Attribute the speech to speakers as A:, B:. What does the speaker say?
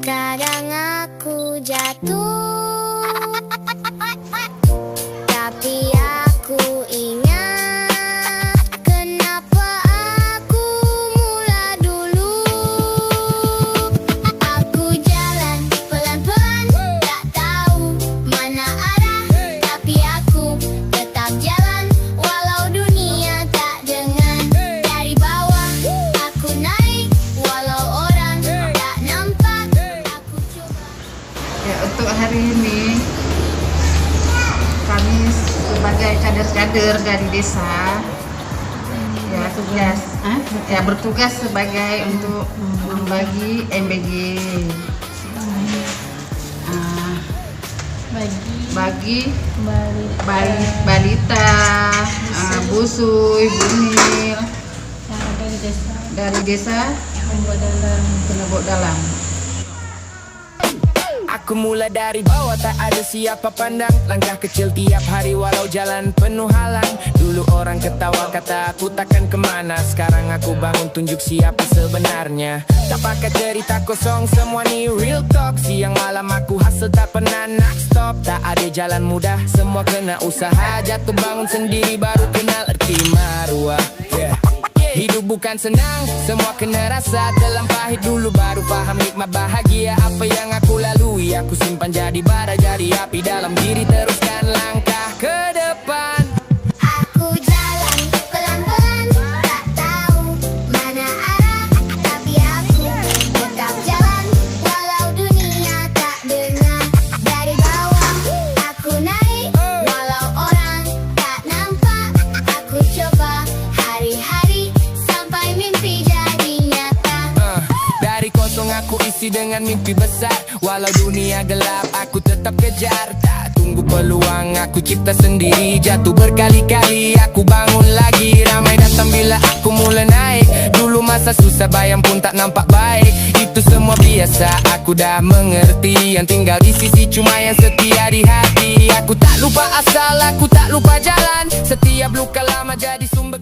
A: Kadang aku jatuh, tapi aku ingat kenapa aku mula dulu. Aku jalan pelan-pelan, tak tahu mana arah, tapi aku tetap jalan walau dunia tak dengar. Dari bawah aku naik walau orang tak nampak. Aku coba.
B: Ya, untuk hari ini kami sebagai kader-kader dari desa bertugas sebagai untuk membagi MBG bagi balita, busui, bunil dari desa Penebok Dalam.
C: Aku mulai dari bawah, tak ada siapa pandang. Langkah kecil tiap hari walau jalan penuh halang. Dulu orang ketawa kata aku takkan kemana. Sekarang aku bangun tunjuk siapa sebenarnya. Tak pakai cerita kosong, semua ni real talk. Siang malam aku hustle tak pernah nak stop. Tak ada jalan mudah, semua kena usaha. Jatuh bangun sendiri baru kenal erti maruah. Hidup bukan senang, semua kena rasa. Dalam pahit dulu baru paham nikmat bahagia. Apa yang aku lalui, aku simpan jadi bara, jadi api dalam diri. Teruskan langkah ke depan.
A: Aku jalan pelan-pelan, tak tahu mana arah, tapi aku tetap jalan walau dunia tak dengar. Dari bawah aku naik walau orang tak nampak. Aku coba hari-hari sampai mimpi jadi nyata.
C: Dari kosong aku isi dengan mimpi besar. Walau dunia gelap aku tetap kejar. Tak tunggu peluang, aku cipta sendiri. Jatuh berkali-kali aku bangun lagi. Ramai datang bila aku mulai naik. Dulu masa susah bayang pun tak nampak baik. Itu semua biasa, aku dah mengerti. Yang tinggal di sisi cuma yang setia di hati. Aku tak lupa asal, aku tak lupa jalan. Setiap luka lama jadi sumber